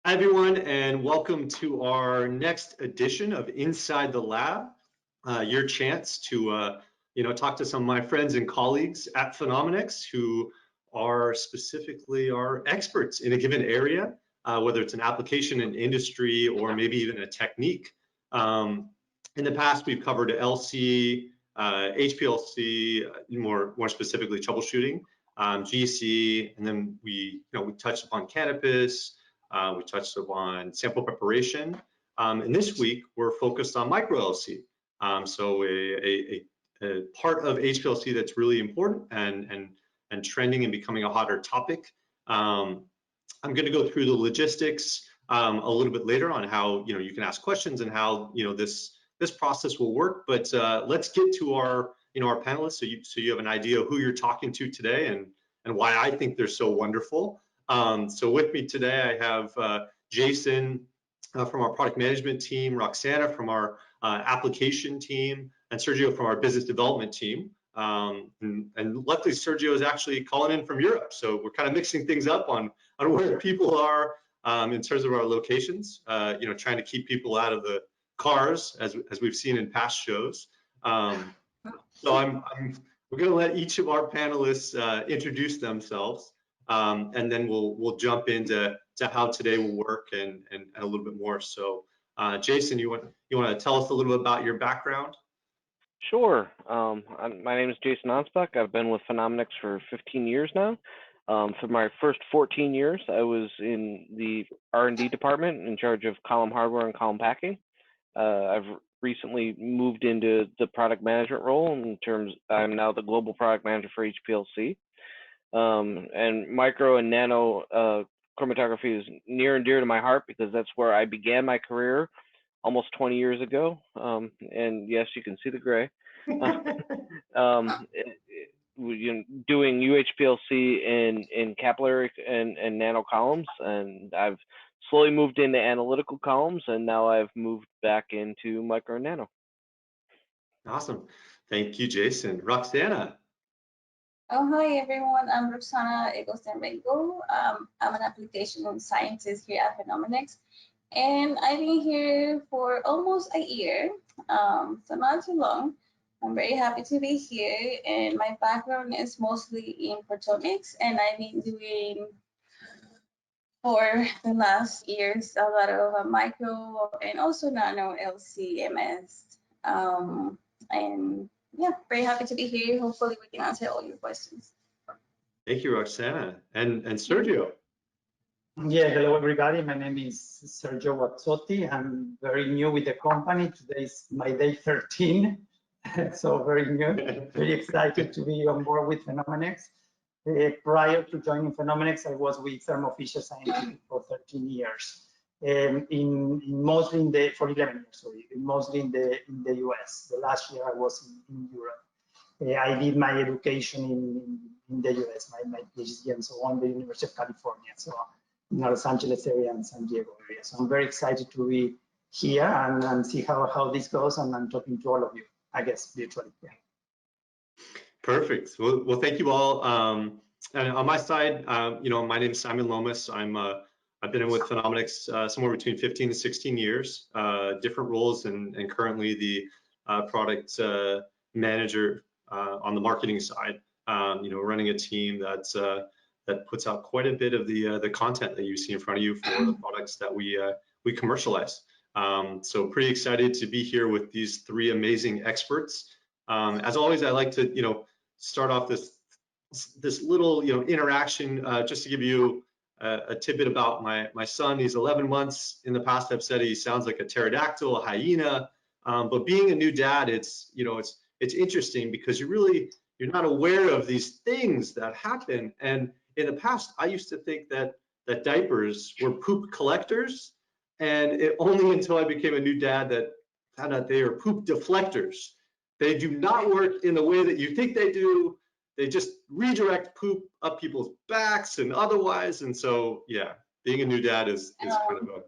Hi, everyone, and welcome to our next edition of Inside the Lab. Your chance to, talk to some of my friends and colleagues at Phenomenex who are specifically our experts in a given area, whether it's an application in industry or maybe even a technique. In the past, we've covered LC, HPLC, more specifically troubleshooting, GC, and then we touched upon cannabis. We touched upon sample preparation, and this week we're focused on micro LC. So a part of HPLC that's really important and trending and becoming a hotter topic. I'm going to go through the logistics a little bit later on how you can ask questions and how this process will work. But let's get to our our panelists so you have an idea of who you're talking to today and why I think they're so wonderful. So with me today, I have Jason from our product management team, Roxana from our application team, and Sergio from our business development team. And luckily, Sergio is actually calling in from Europe. So we're kind of mixing things up on where people are in terms of our locations, trying to keep people out of the cars, as we've seen in past shows. So we're going to let each of our panelists introduce themselves. And then we'll jump into how today will work and a little bit more. So, Jason, you want to tell us a little bit about your background? Sure. My name is Jason Onsbach. I've been with Phenomenex for 15 years now. For my first 14 years, I was in the R&D department in charge of column hardware and column packing. I've recently moved into the product management role I'm now the global product manager for HPLC. And micro and nano chromatography is near and dear to my heart because that's where I began my career almost 20 years ago. And yes, you can see the gray. Doing UHPLC in capillary and nano columns, and I've slowly moved into analytical columns, and now I've moved back into micro and nano. Awesome. Thank you, Jason. Roxana. Oh, hi, everyone. I'm Roxana Egostenrengo. I'm an application scientist here at Phenomenex, and I've been here for almost a year, so not too long. I'm very happy to be here, and my background is mostly in proteomics, and I've been doing for the last years a lot of micro and also nano LC-MS, and yeah, very happy to be here. Hopefully we can answer all your questions. Thank you, Roxana. And Sergio. Yeah, hello everybody. My name is Sergio Wazzotti. I'm very new with the company. Today is my day 13, so very new. Very excited to be on board with Phenomenex. Prior to joining Phenomenex, I was with Thermo Fisher Scientific for 13 years. Mostly in the 11 years, sorry, mostly in the US. The last year I was in Europe. I did my education in the US, my PhD and so on, the University of California, so in the Los Angeles area and San Diego area. So I'm very excited to be here and see how this goes, and I'm talking to all of you, I guess, virtually. Yeah. Perfect. Well, thank you all. And on my side, my name is Simon Lomas. I've been with Phenomenex somewhere between 15 and 16 years, different roles, and currently the product manager on the marketing side. Running a team that puts out quite a bit of the content that you see in front of you for the products that we commercialize. So pretty excited to be here with these three amazing experts. As always, I like to start off this little interaction just to give you a tidbit about my son. He's 11 months. In the past, I've said he sounds like a pterodactyl, a hyena. But being a new dad, it's interesting because you're not aware of these things that happen. And in the past, I used to think that diapers were poop collectors, and only until I became a new dad that found out they are poop deflectors. They do not work in the way that you think they do. They just redirect poop up people's backs and otherwise. And so, yeah, being a new dad is kind of a...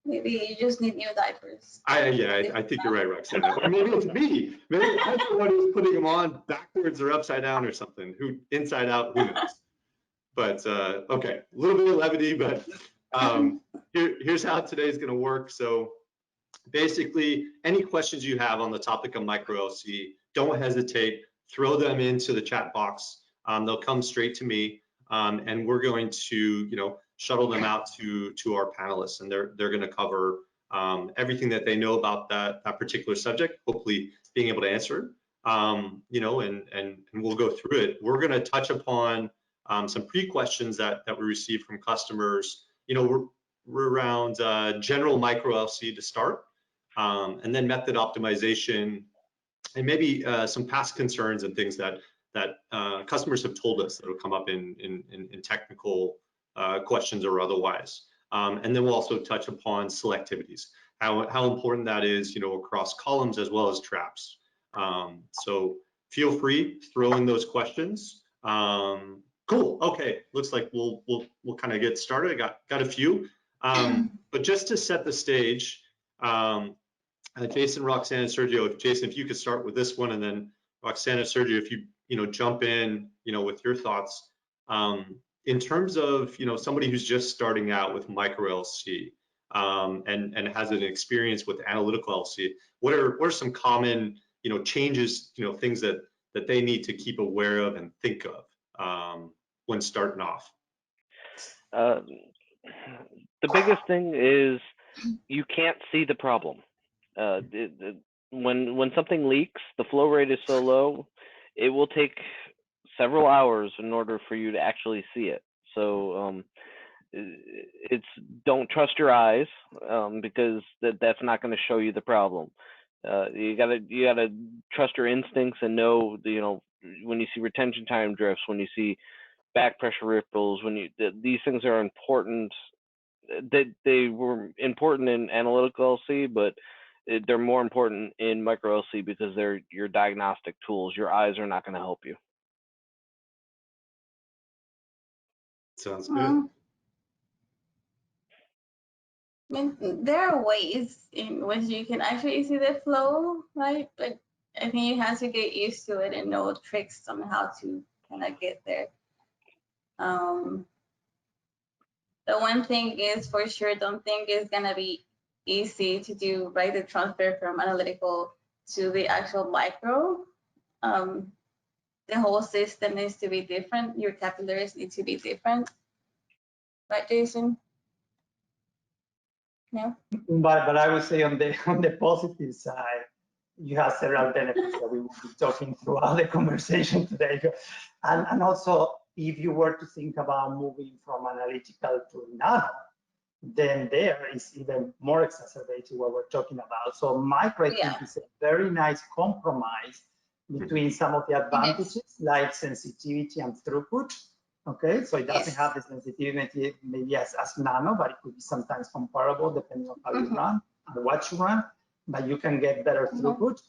Maybe you just need new diapers. I think you're right, Roxana. Or maybe it's me. Maybe I'm the one who's putting them on backwards or upside down or something. Inside out, who knows? But okay, a little bit of levity, but Here's how today's going to work. So basically, any questions you have on the topic of micro LC, don't hesitate, throw them into the chat box. They'll come straight to me, and we're going to, shuttle them out to our panelists, and they're going to cover everything that they know about that particular subject, hopefully being able to answer, and we'll go through it. We're going to touch upon some pre-questions that we received from customers. We're around general micro LC to start, and then method optimization, and maybe some past concerns and things that customers have told us that will come up in technical questions or otherwise. And then we'll also touch upon selectivities, how important that is, across columns as well as traps. So feel free, throw in those questions. Cool. Okay. Looks like we'll kind of get started. I got a few, but just to set the stage, Jason, Roxanne, and Sergio. Jason, if you could start with this one, and then Roxanne and Sergio, if you jump in, with your thoughts. In terms of somebody who's just starting out with micro LC and has an experience with analytical LC, what are some common changes, things that they need to keep aware of and think of when starting off? The biggest thing is you can't see the problem. When something leaks, the flow rate is so low, it will take several hours in order for you to actually see it. So don't trust your eyes, because that's not going to show you the problem. You gotta trust your instincts and know, when you see retention time drifts, when you see back pressure ripples, these things are important. They were important in analytical LC, but they're more important in micro LC because they're your diagnostic tools. Your eyes are not going to help you. Sounds good. There are ways in which you can actually see the flow, right? But I think you have to get used to it and know tricks on how to kind of get there. The one thing is for sure, don't think it's gonna be easy to do, right? The transfer from analytical to the actual micro. The whole system needs to be different. Your capillaries need to be different, right, Jason? No. But I would say on the positive side, you have several benefits that we will be talking throughout the conversation today. And also, if you were to think about moving from analytical to nano, then there is even more exacerbated what we're talking about. So micro, I think, is a very nice compromise between some of the advantages, like sensitivity and throughput. Okay, so it doesn't have the sensitivity maybe as nano, but it could be sometimes comparable depending on how you run and what you run. But you can get better throughput,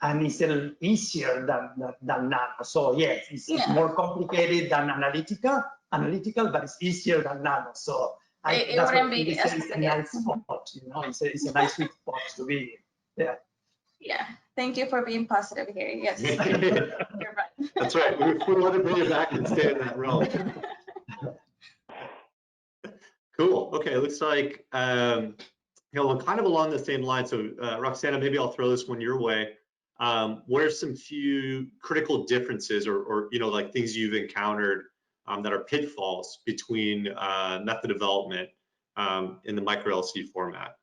and it's a little easier than nano. So yes, it's more complicated than analytical, but it's easier than nano. So that's what it's a nice spot. It's a nice sweet spot to be in. Yeah. Thank you for being positive here. Yes, you're right. That's right. We want to bring it back and stay in that realm. Cool. Okay. Looks like kind of along the same line. So Roxana, maybe I'll throw this one your way. What are some few critical differences, or like things you've encountered that are pitfalls between method development in the micro LC format?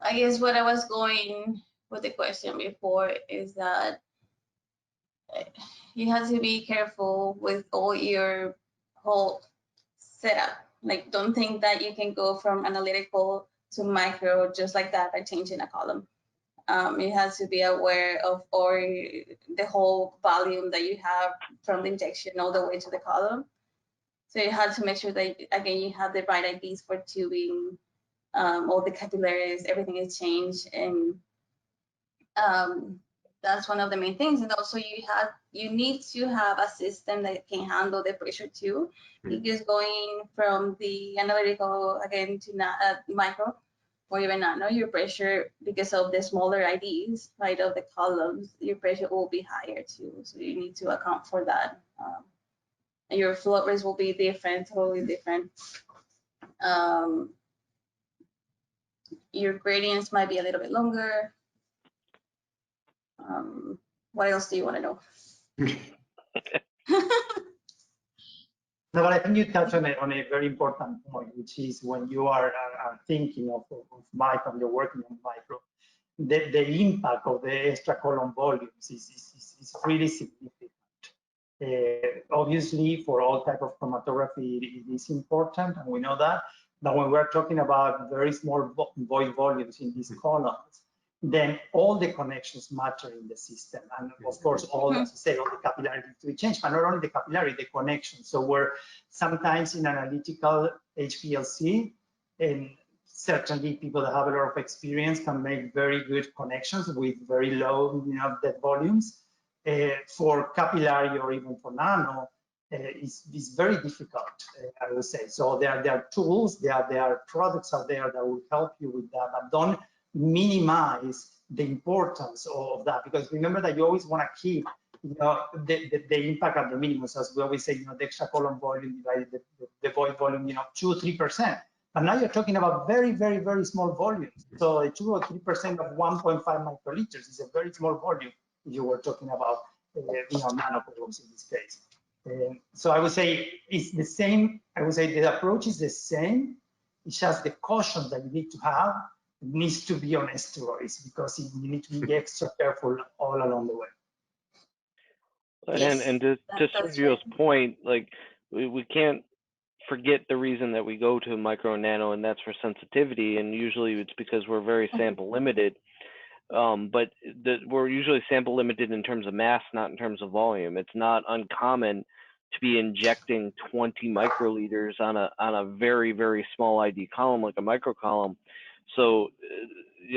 I guess what I was going with the question before is that you have to be careful with all your whole setup. Like, don't think that you can go from analytical to micro just like that by changing a column. You have to be aware of the whole volume that you have from the injection all the way to the column. So you have to make sure that, again, you have the right IDs for tubing, all the capillaries, everything is changed, and that's one of the main things. And also you need to have a system that can handle the pressure too, because going from the analytical again to micro or even nano, your pressure, because of the smaller IDs, right, of the columns, your pressure will be higher too. So you need to account for that. Your flow rates will be different, totally different. Your gradients might be a little bit longer. What else do you want to know? No, but I think you touched on a very important point, which is when you are thinking of micro, you're working on micro, the impact of the extra column volumes is really significant. Obviously, for all type of chromatography, it is important, and we know that. But when we're talking about very small void volumes in these columns, then all the connections matter in the system. And of course, all, as you say, all the capillarity to be changed, but not only the capillarity, the connection. So we're sometimes in analytical HPLC, and certainly people that have a lot of experience can make very good connections with very low, dead volumes. For capillary or even for nano, is very difficult, I would say. So there are tools, there are products out there that will help you with that, but don't minimize the importance of that, because remember that you always want to keep the impact at the minimum. So as we always say, the extra column volume divided the void volume, 2 or 3%. But now you're talking about very, very, very small volumes. So a 2 or 3% of 1.5 microliters is a very small volume if you were talking about nanocolumns in this case. So I would say it's the same. I would say the approach is the same. It's just the caution that you need to have needs to be on steroids, because you need to be extra careful all along the way. Yes, and to Sergio's point, like we can't forget the reason that we go to micro and nano, and that's for sensitivity. And usually it's because we're very sample limited. But we're usually sample limited in terms of mass, not in terms of volume. It's not uncommon to be injecting 20 microliters on a very, very small ID column, like a micro column. So,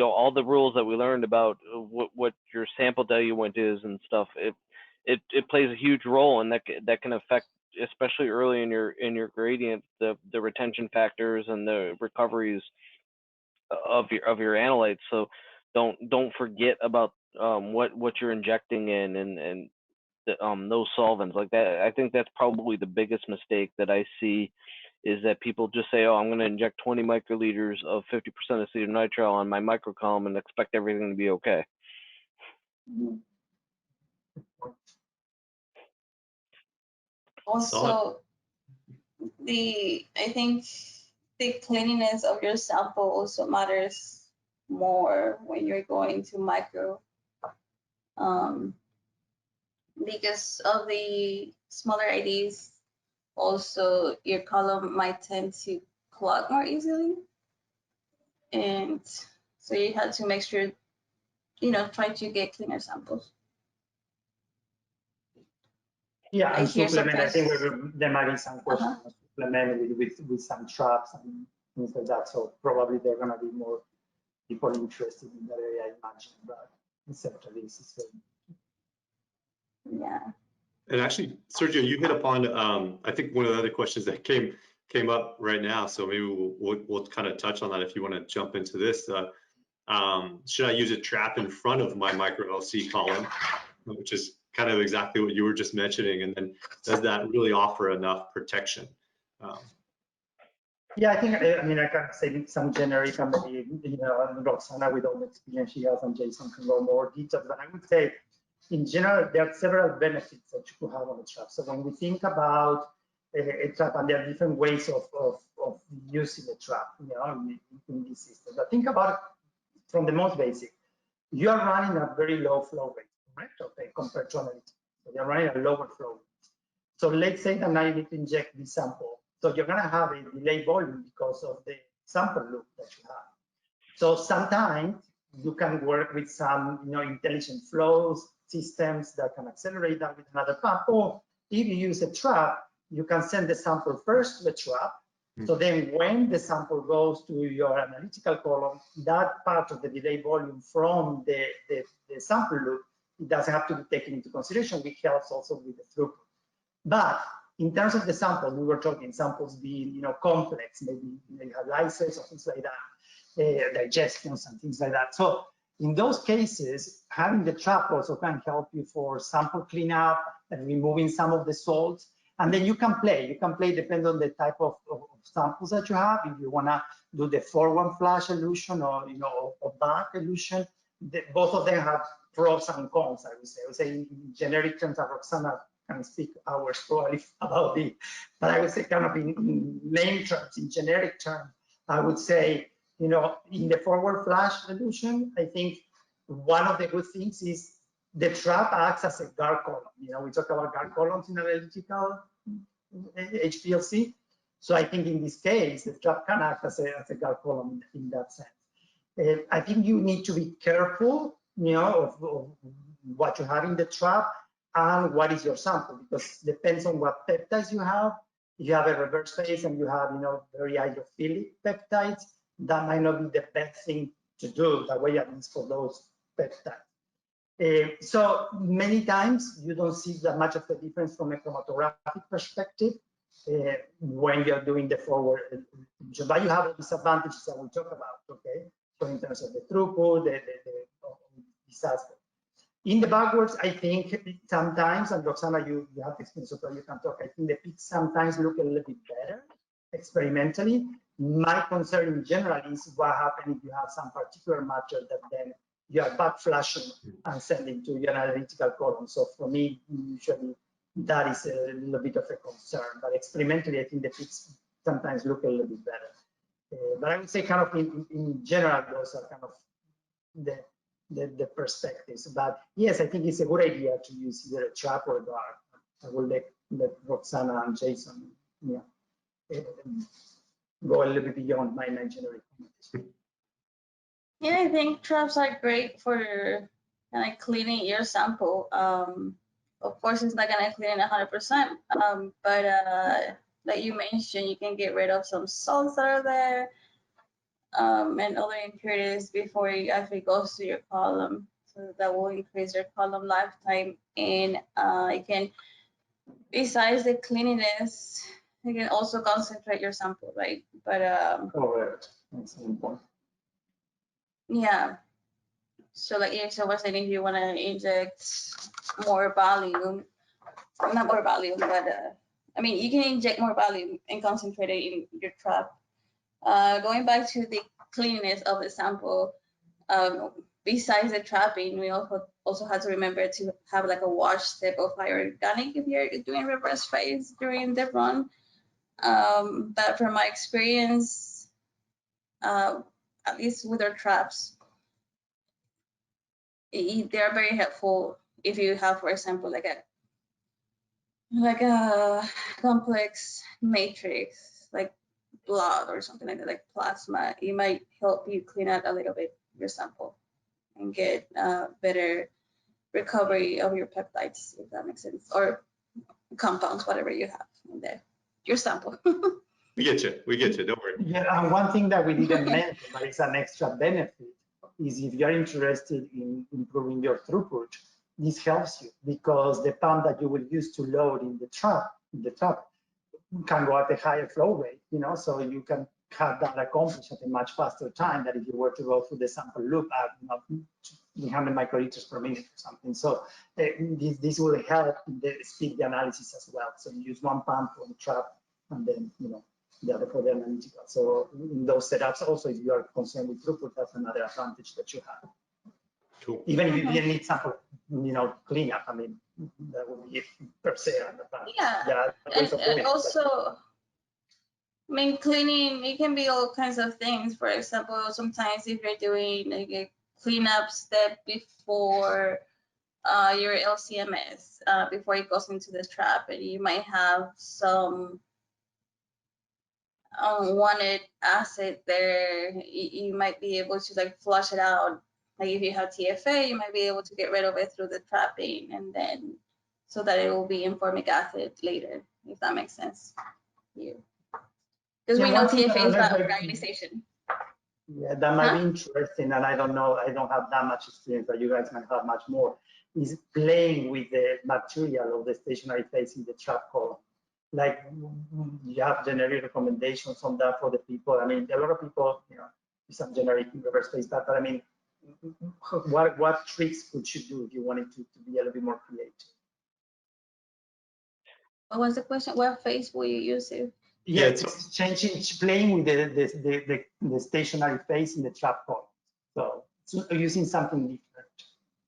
all the rules that we learned about what your sample diluent is and stuff, it plays a huge role, and that can affect, especially early in your gradient, the retention factors and the recoveries of your analytes. So don't forget about what you're injecting in and those solvents like that. I think that's probably the biggest mistake that I see, is that people just say, oh, I'm going to inject 20 microliters of 50% acetonitrile on my micro column and expect everything to be okay. Also, I think the cleanliness of your sample also matters more when you're going to micro, because of the smaller IDs. Also, your column might tend to clog more easily, and so you have to make sure, try to get cleaner samples. Yeah, and supplement. I think there might be some questions supplement with some traps and things like that. So probably there are going to be more people interested in that area, I imagine. But certainly, it's yeah. And actually, Sergio, you hit upon I think one of the other questions that came up right now. So maybe we'll kind of touch on that if you want to jump into this. Should I use a trap in front of my micro LC column, which is kind of exactly what you were just mentioning, and then does that really offer enough protection? Yeah, I can say some generic, and maybe Roxana, with all the experience she has, and Jason can go more details. But I would say, in general, there are several benefits that you could have on a trap. So when we think about a trap, and there are different ways of using a trap, in this system. But think about it from the most basic. You are running a very low flow rate, correct? Okay, compared to analytics. So you're running a lower flow rate. So let's say that now you need to inject this sample. So you're going to have a delay volume because of the sample loop that you have. So sometimes you can work with some intelligent flows systems that can accelerate that with another pump. Or if you use a trap, you can send the sample first to the trap. So then when the sample goes to your analytical column, that part of the delay volume from the sample loop, it doesn't have to be taken into consideration, which helps also with the throughput. But in terms of the sample, we were talking samples being complex, maybe you have lyses or things like that, digestions and things like that. So in those cases, having the trap also can help you for sample cleanup and removing some of the salts. And then you can play. You can play depending on the type of samples that you have. If you want to do the forward flash illusion or or back illusion, both of them have pros and cons. I would say in generic terms, Roxana can speak hours probably about it. But I would say kind of in name terms, in generic terms, I would say in the forward flash illusion, I think one of the good things is the trap acts as a guard column. We talk about guard columns in analytical HPLC. So I think in this case, the trap can act as a guard column in that sense. I think you need to be careful, of what you have in the trap and what is your sample, because it depends on what peptides you have. If you have a reverse phase and you have, very hydrophilic peptides, that might not be the best thing to do, that way at least for those peptides. So many times you don't see that much of a difference from a chromatographic perspective when you're doing the forward, but you have disadvantages that we'll talk about, okay? So in terms of the throughput, this aspect. In the backwards, I think sometimes, and Roxana, you have experience, so you can talk, I think the peaks sometimes look a little bit better experimentally. My concern in general is what happens if you have some particular matter that then you are back flashing and sending to your analytical column. So for me, usually that is a little bit of a concern. But experimentally, I think the peaks sometimes look a little bit better. But I would say kind of in general, those are kind of the perspectives. But yes, I think it's a good idea to use either a trap or a guard. I will let Roxana and Jason go a little bit beyond my generic comments. Yeah, I think traps are great for kind of cleaning your sample. Of course, it's not gonna clean it 100%, but like you mentioned, you can get rid of some salts that are there and other impurities before it actually goes to your column. So that will increase your column lifetime, and it can, besides the cleanliness, you can also concentrate your sample, right? But correct. That's important. Yeah. So like EXO was saying, if you want to inject more volume, not more volume, but I mean, you can inject more volume and concentrate it in your trap. Going back to the cleanliness of the sample, besides the trapping, we also have to remember to have like a wash step of higher organic if you're doing reverse phase during the run. But from my experience, at least with our traps, they are very helpful if you have, for example, like a complex matrix, like blood or something like that, like plasma. It might help you clean out a little bit your sample and get better recovery of your peptides, if that makes sense, or compounds, whatever you have in there, your sample. We get you, don't worry. Yeah, and one thing that we didn't mention, but it's an extra benefit, is if you're interested in improving your throughput, this helps you because the pump that you will use to load in the trap can go at a higher flow rate, so you can have that accomplished at a much faster time than if you were to go through the sample loop at 300 microliters per minute or something. So this will help speed the analysis as well. So you use one pump for the trap and then the other for the analytical. So in those setups, also if you are concerned with throughput, that's another advantage that you have. Cool. Even if you didn't need sample, cleanup, I mean, that would be per se. Yeah, and also, I mean, cleaning, it can be all kinds of things. For example, sometimes if you're doing like a cleanup step before your LCMS, before it goes into the trap, and you might have some unwanted acid there, you might be able to like flush it out. Like if you have TFA, you might be able to get rid of it through the trapping, and then so that it will be in formic acid later, if that makes sense. Because we know TFA is about organization. Yeah, that might be interesting, and I don't know, I don't have that much experience, but you guys might have much more, is playing with the material of the stationary phase in the trap column. Like you have generic recommendations on that for the people. I mean, a lot of people, some generic reverse phase, but I mean, what tricks could you do if you wanted to be a little bit more creative? What was the question? What phase will you use it? Yeah, it's changing, playing with the stationary phase in the trap point. So using something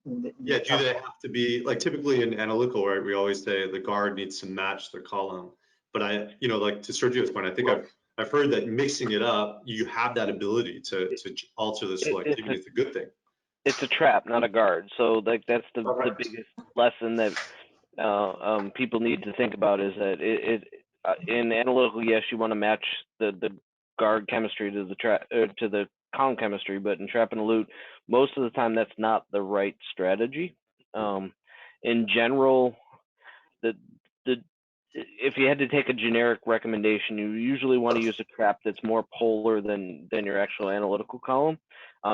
different. Yeah, do they have to be, like typically in analytical, right, we always say the guard needs to match the column. But like to Sergio's point, I think I've heard that mixing it up, you have that ability to alter the selectivity. It's a good thing. It's a trap, not a guard. So like that's the biggest lesson that people need to think about is that in analytical, yes, you want to match the guard chemistry to the to the column chemistry, but in trap and elute, most of the time that's not the right strategy. In general, if you had to take a generic recommendation, you usually want to use a trap that's more polar than your actual analytical column,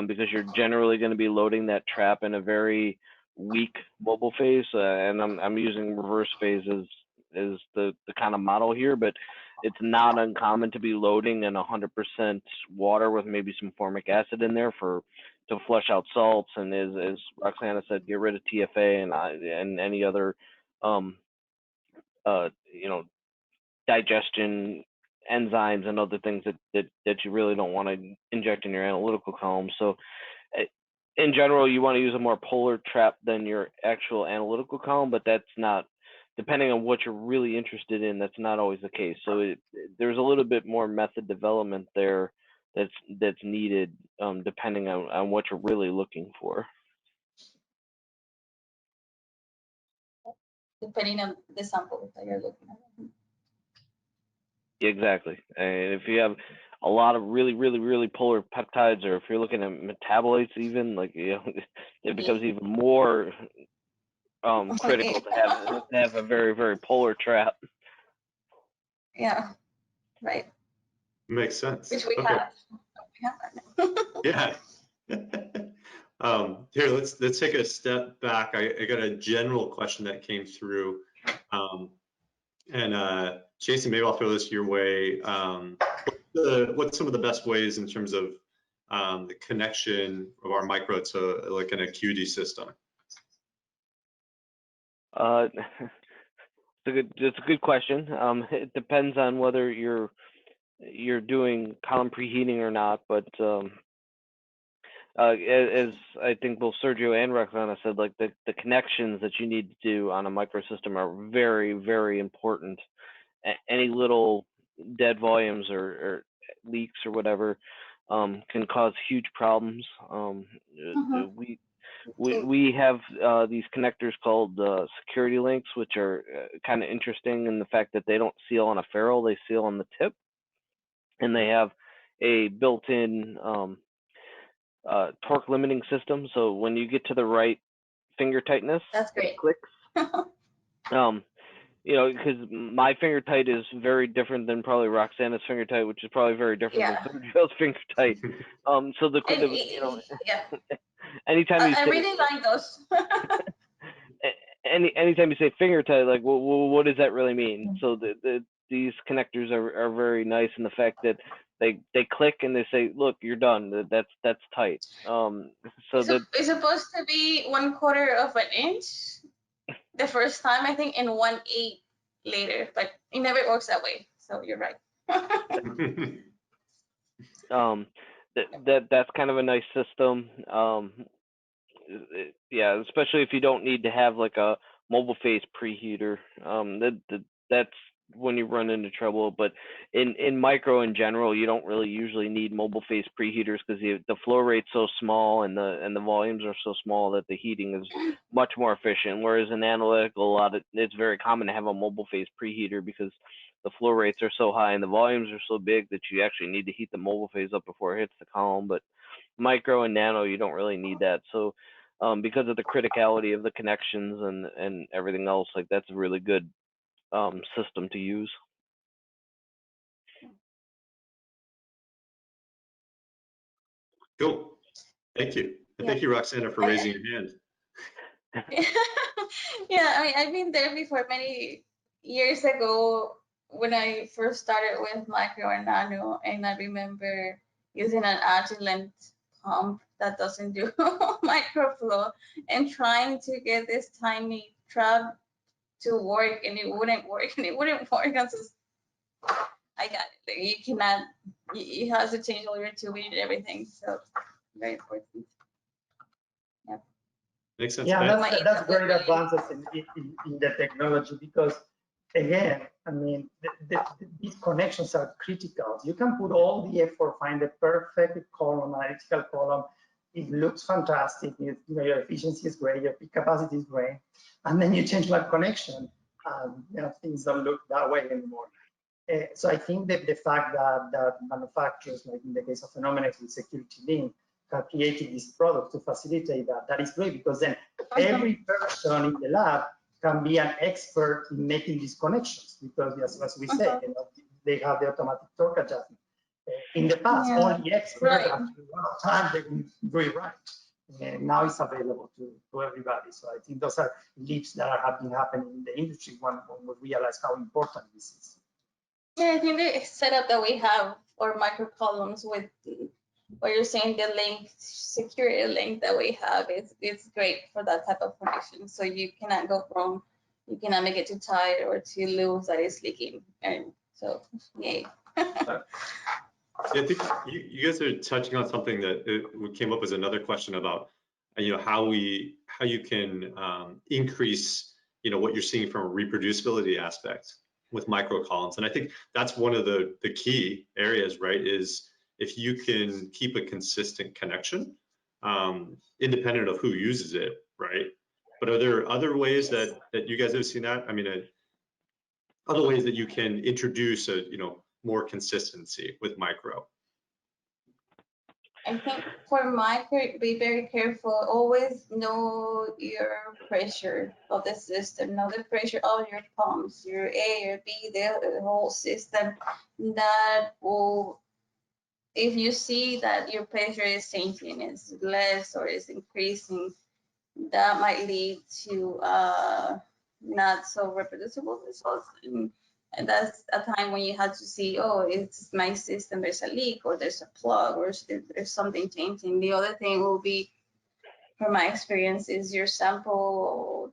because you're generally going to be loading that trap in a very weak mobile phase, and I'm using reverse phase as the kind of model here, but it's not uncommon to be loading in 100% water with maybe some formic acid in there to flush out salts, and as Roxana said, get rid of TFA and any other digestion enzymes and other things that you really don't want to inject in your analytical column. So in general, you want to use a more polar trap than your actual analytical column, but that's not, depending on what you're really interested in, that's not always the case. So there's a little bit more method development there that's needed, depending on what you're really looking for. Depending on the sample that you're looking at. Exactly. And if you have a lot of really, really, really polar peptides, or if you're looking at metabolites, even like it becomes even more critical to have a very, very polar trap. Yeah, right. Makes sense. Which we have. Yeah. Here, let's take a step back. I got a general question that came through, and Jason, maybe I'll throw this your way. What's some of the best ways in terms of the connection of our micro to like an AQD system? It's a good question. It depends on whether you're doing column preheating or not, but as I think both Sergio and Roxana said, like the connections that you need to do on a microsystem are very, very important. Any little dead volumes or leaks or whatever can cause huge problems. We have these connectors called security links, which are kind of interesting in the fact that they don't seal on a ferrule, they seal on the tip, and they have a built-in torque limiting system. So when you get to the right finger tightness, that's great. It clicks. Because my finger tight is very different than probably Roxana's finger tight, which is probably very different than Sergio's finger tight. So anytime you I really like those. anytime you say finger tight, like, well, what does that really mean? So these connectors are very nice in the fact that they click and they say, look, you're done. That's tight. So it's supposed to be 1/4 of an inch the first time, I think, and 1/8 later, but it never works that way. So you're right. That's kind of a nice system. Yeah, especially if you don't need to have like a mobile phase preheater. That's when you run into trouble. But in micro in general, you don't really usually need mobile phase preheaters because the flow rate's so small and the volumes are so small that the heating is much more efficient. Whereas in analytical, it's very common to have a mobile phase preheater because the flow rates are so high and the volumes are so big that you actually need to heat the mobile phase up before it hits the column. But micro and nano, you don't really need that. So because of the criticality of the connections and everything else, like that's a really good system to use. Cool. Thank you. And thank you, Roxana, for raising your hand. Yeah, I mean, I've been there before many years ago when I first started with micro and nano, and I remember using an Agilent pump that doesn't do microflow and trying to get this tiny trap to work, and it wouldn't work, and it wouldn't work. And so I got it. Like, you cannot. You have to change all your tubing and everything. So very important. Yep. Makes sense. Yeah, that's great advances in the technology, because again, I mean, these connections are critical. You can put all the effort, find the perfect column, analytical column. It looks fantastic. Your efficiency is great, your peak capacity is great, and then you change that connection, and things don't look that way anymore. So I think that the fact that manufacturers, like in the case of Phenomenex with Security Link, have created this product to facilitate that is great, because then every person in the lab can be an expert in making these connections, because as we say, they have the automatic torque adjustment. In the past, only experts, after a lot of time, they would do it right. And now it's available to everybody. So I think those are leaps that have been happening in the industry when we realize how important this is. Yeah, I think the setup that we have for micro columns with what you're saying, the link, security link that we have, it's great for that type of connection. So you cannot go wrong. You cannot make it too tight or too loose that it's leaking. And so, yay. I think you guys are touching on something that came up as another question about, how you can increase, what you're seeing from a reproducibility aspect with micro columns. And I think that's one of the key areas, right? Is if you can keep a consistent connection, independent of who uses it, right? But are there other ways that you guys have seen that? I mean, other ways that you can introduce more consistency with micro? I think for micro, be very careful. Always know your pressure of the system, know the pressure of your pumps, your A, your B, the whole system. That will, if you see that your pressure is changing, is less or is increasing, that might lead to not so reproducible results. And that's a time when you have to see, oh, it's my system, there's a leak, or there's a plug, or there's something changing. The other thing will be, from my experience, is your sample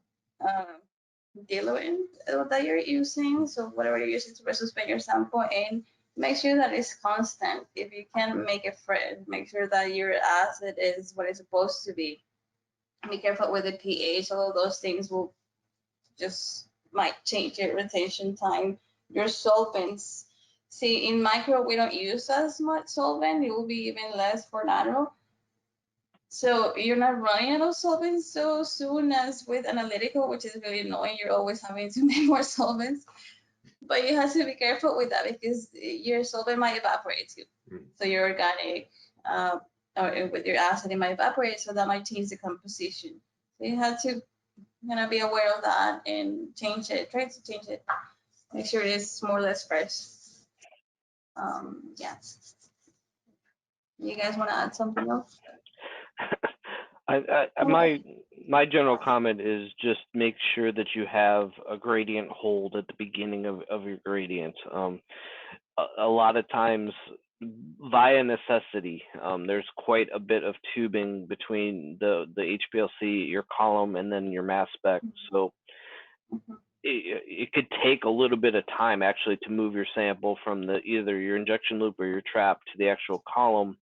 diluent that you're using. So whatever you're using to suspend your sample, and make sure that it's constant. If you can make it fresh, make sure that your acid is what it's supposed to be. Be careful with the pH. All of those things will just might change your retention time. Your solvents. See, in micro, we don't use as much solvent. It will be even less for nano. So you're not running out of solvents so soon as with analytical, which is really annoying. You're always having to make more solvents. But you have to be careful with that, because your solvent might evaporate too. So your organic or with your acid, it might evaporate, so that might change the composition. So you have to be aware of that and change it. Try to change it. Make sure it is more or less fresh. Yeah. You guys want to add something else? My general comment is just make sure that you have a gradient hold at the beginning of your gradient. A lot of times, via necessity, there's quite a bit of tubing between the HPLC, your column, and then your mass spec. So it could take a little bit of time actually to move your sample from either your injection loop or your trap to the actual column.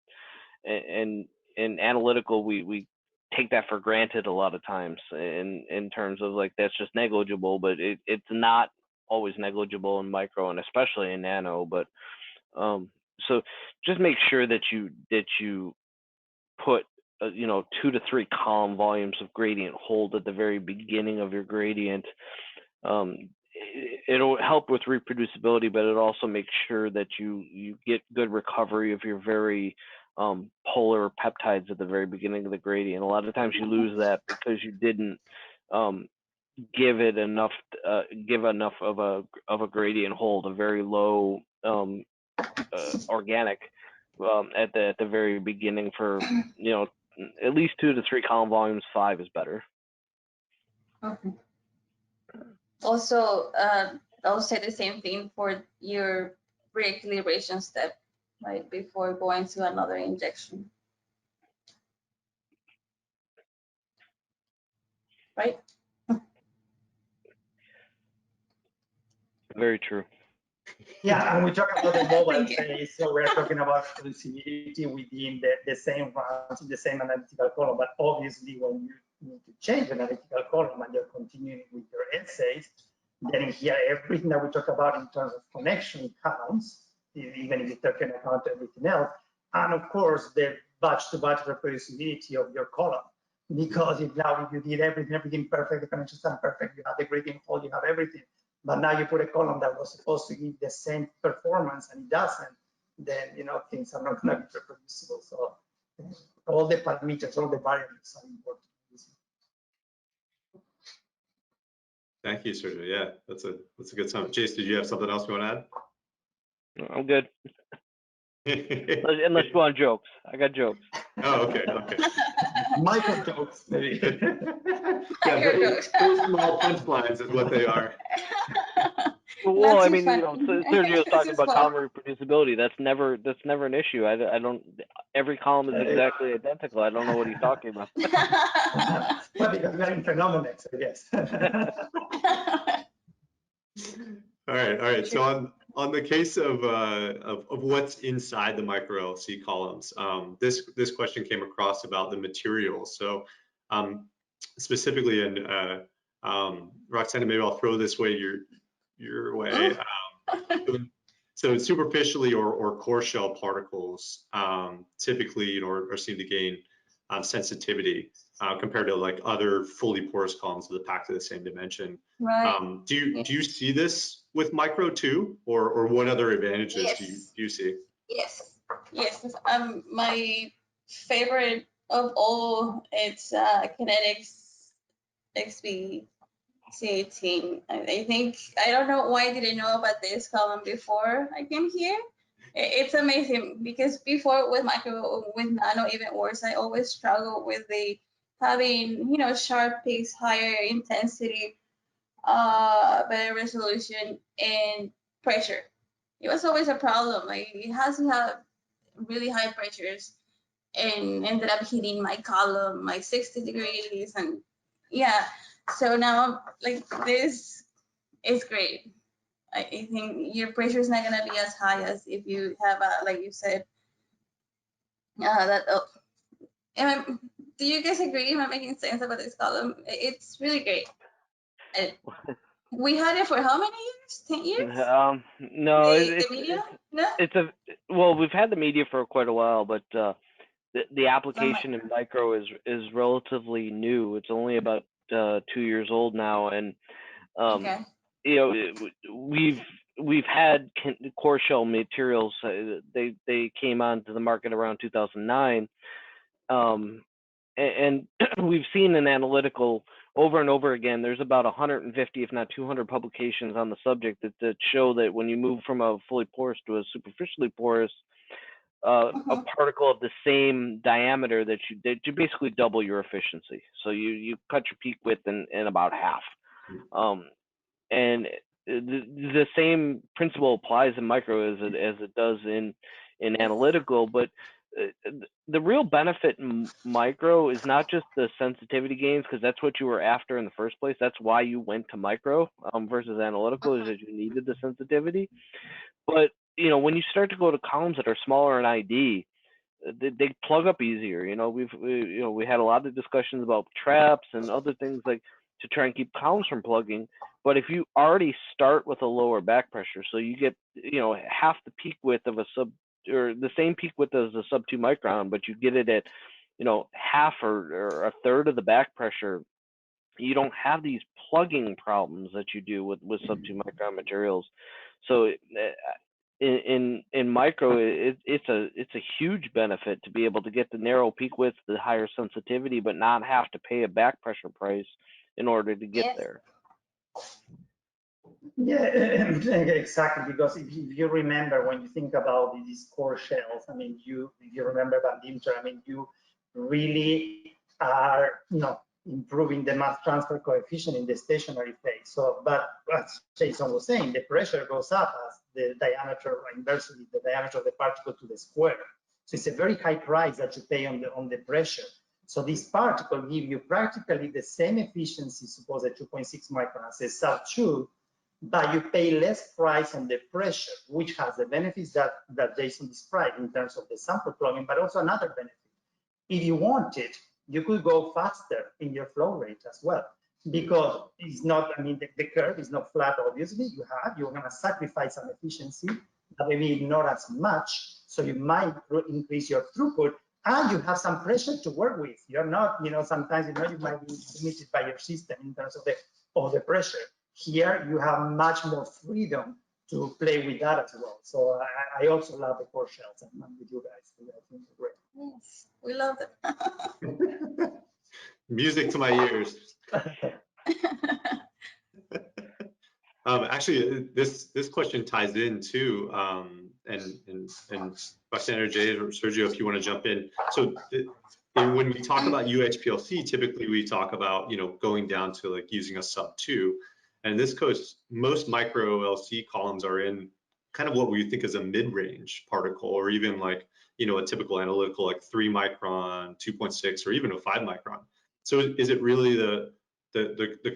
And in analytical, we take that for granted a lot of times in terms of like that's just negligible, but it's not always negligible in micro and especially in nano. But so just make sure that you put 2 to 3 column volumes of gradient hold at the very beginning of your gradient. It'll help with reproducibility, but it also makes sure that you get good recovery of your very polar peptides at the very beginning of the gradient. A lot of times you lose that because you didn't give enough of a gradient hold, a very low organic at the very beginning for at least 2 to 3 column volumes. 5 is better. Okay. Also, I'll say the same thing for your re-equilibration step, right, before going to another injection. Right? very true. Yeah, and we talk about the mobile Thank you. phase, so we're talking about reproducibility within the same runs, in the same analytical column. But obviously, when you need to change the analytical column and you're continuing with your essays, then in here, everything that we talk about in terms of connection counts, even if you take into account everything else. And of course, the batch-to-batch reproducibility of your column. Because if you did everything perfect, the connections are perfect, you have the gradient hole, you have everything. But now you put a column that was supposed to give the same performance and it doesn't, then things are not going to be reproducible. So all the parameters, all the variables are important. Thank you, Sergio. Yeah, that's a good summary. Jace, did you have something else you want No, I'm good. to add? Unless you want jokes. I got jokes. Oh, okay. Micro jokes, maybe. Yeah, very small punchlines is what they are. Well, Not I too mean, funny. Sergio's talking Too about small. column reproducibility. That's never an issue. I don't. Every column is exactly identical. I don't know what he's talking about. But because we're in Phenomenex, I guess. All right. So on the case of what's inside the micro LC columns, this question came across about the materials. So specifically, and Roxana, maybe I'll throw this way your way. So superficially or core shell particles typically are seen to gain sensitivity compared to like other fully porous columns that are packed to the same dimension. Right. Do you see this with micro too, or what other advantages Yes. do you see? Yes. My favorite of all, it's Kinetics XB C18. I think, I don't know why I didn't know about this column before I came here. It's amazing because before with nano, even worse, I always struggle with having sharp peaks, higher intensity, better resolution, and pressure. It was always a problem. Like, it has to have really high pressures, and ended up hitting my column like 60 degrees, and yeah. So now, like, this is great. I think your pressure is not gonna be as high as if you have like you said, do you guys agree? Am I making sense about this column? It's really great. We had it for how many years? 10 years? No, The media? No? Well, we've had the media for quite a while, but the application in micro is relatively new. It's only about 2 years old now, and Okay. we've had core shell materials. They came onto the market around 2009, and we've seen an analytical over and over again. There's about 150, if not 200, publications on the subject that show that when you move from a fully porous to a superficially porous, a particle of the same diameter, that you basically double your efficiency. So you cut your peak width in about half. And the same principle applies in micro as it does in analytical, but the real benefit in micro is not just the sensitivity gains, because that's what you were after in the first place. That's why you went to micro versus analytical, is that you needed the sensitivity. But when you start to go to columns that are smaller in ID, they plug up easier. We had a lot of discussions about traps and other things like to try and keep columns from plugging. But if you already start with a lower back pressure, so you get half the peak width of a or the same peak width as a sub 2 micron, but you get it at half or a third of the back pressure, you don't have these plugging problems that you do with sub 2 micron materials. So in micro, it's a huge benefit to be able to get the narrow peak width, the higher sensitivity, but not have to pay a back pressure price in order to get there. Yeah, exactly. Because if you remember, when you think about these core shells, I mean, if you remember Van Dimter, I mean, you really are, improving the mass transfer coefficient in the stationary phase. So, but as Jason was saying, the pressure goes up as the diameter, inversely, the diameter of the particle to the square. So it's a very high price that you pay on the pressure. So this particle give you practically the same efficiency, suppose at 2.6 micron as a sub 2, but you pay less price on the pressure, which has the benefits that Jason described in terms of the sample plugging, but also another benefit. If you wanted, you could go faster in your flow rate as well, because it's not, I mean, the curve is not flat, obviously. You're going to sacrifice some efficiency, but maybe not as much. So you might increase your throughput, and you have some pressure to work with. You're not, sometimes, you might be limited by your system in terms of the pressure. Here, you have much more freedom to play with that as well. So I also love the core shells. I'm with you guys. I think they're great. Yes, we love it. Music to my ears. Actually, this question ties in too, and Roxana, Jay, or Sergio, if you want to jump in. So when we talk about UHPLC, typically we talk about going down to like using a sub 2. And in this case, most micro LC columns are in kind of what we think is a mid-range particle, or even like a typical analytical like 3 micron, 2.6, or even a 5 micron. So is it really the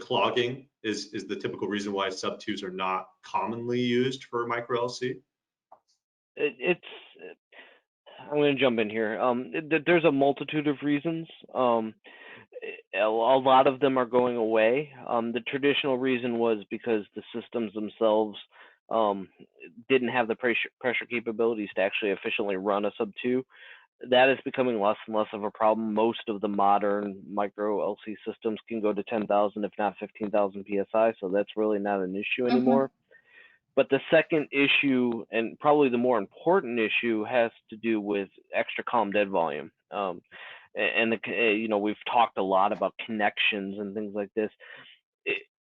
clogging is the typical reason why sub 2s are not commonly used for micro LC? I'm going to jump in here. There's a multitude of reasons. A lot of them are going away. The traditional reason was because the systems themselves didn't have the pressure capabilities to actually efficiently run a sub 2. That is becoming less and less of a problem. Most of the modern micro LC systems can go to 10,000, if not 15,000 PSI, so that's really not an issue anymore. But the second issue, and probably the more important issue, has to do with extra column dead volume. And we've talked a lot about connections and things like this.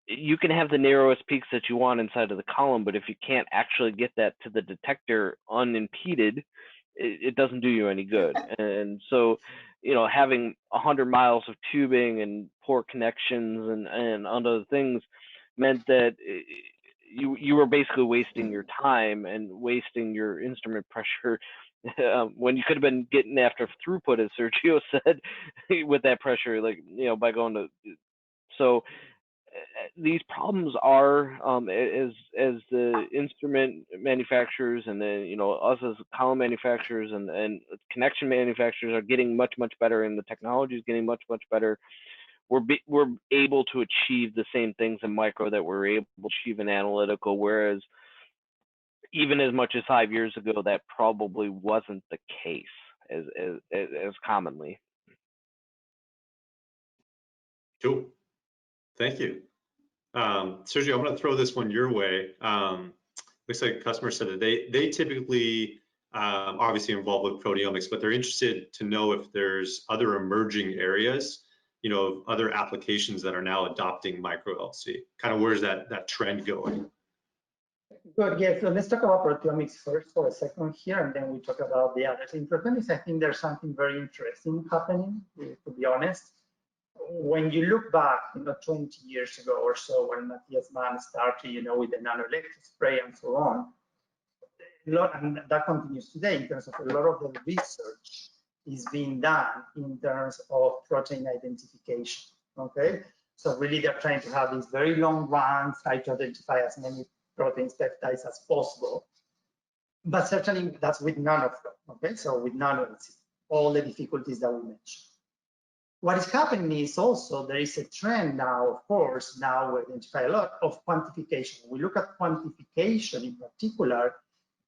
You can have the narrowest peaks that you want inside of the column, but if you can't actually get that to the detector unimpeded, it doesn't do you any good. And so, having 100 miles of tubing and poor connections and other things meant that you were basically wasting your time and wasting your instrument pressure when you could have been getting after throughput, as Sergio said, with that pressure, by going to. So these problems are, as the instrument manufacturers and then us as column manufacturers and connection manufacturers are getting much better, and the technology is getting much better. We're able to achieve the same things in micro that we're able to achieve in analytical, whereas even as much as 5 years ago, that probably wasn't the case as commonly. Cool. Thank you. Sergio, I'm going to throw this one your way. Looks like a customer said that they typically obviously involved with proteomics, but they're interested to know if there's other emerging areas, other applications that are now adopting micro LC. Kind of where's that trend going? Good, yeah, so let's talk about proteomics first for a second here, and then we talk about the others. In proteomics, I think there's something very interesting happening, to be honest. When you look back, 20 years ago or so, when Matthias Mann started, with the nanoelectric spray and so on, and that continues today in terms of a lot of the research is being done in terms of protein identification, okay? So really they're trying to have these very long runs, try to identify as many proteins, peptides as possible. But certainly that's with nanoflow, okay? So with nano, all the difficulties that we mentioned. What is happening is also there is a trend now, of course, now we identify a lot of quantification. When we look at quantification in particular,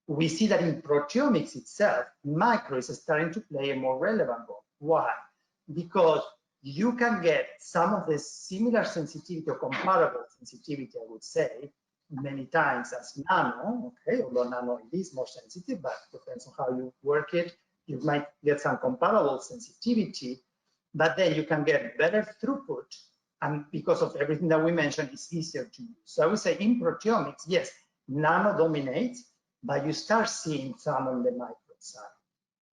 we see that in proteomics itself, micro is starting to play a more relevant role. Why? Because you can get some of the similar sensitivity or comparable sensitivity, I would say, many times as nano, okay, although nano it is more sensitive, but depends on how you work it. You might get some comparable sensitivity, but then you can get better throughput, and because of everything that we mentioned, it's easier to use. So I would say in proteomics, yes, nano dominates, but you start seeing some on the micro side.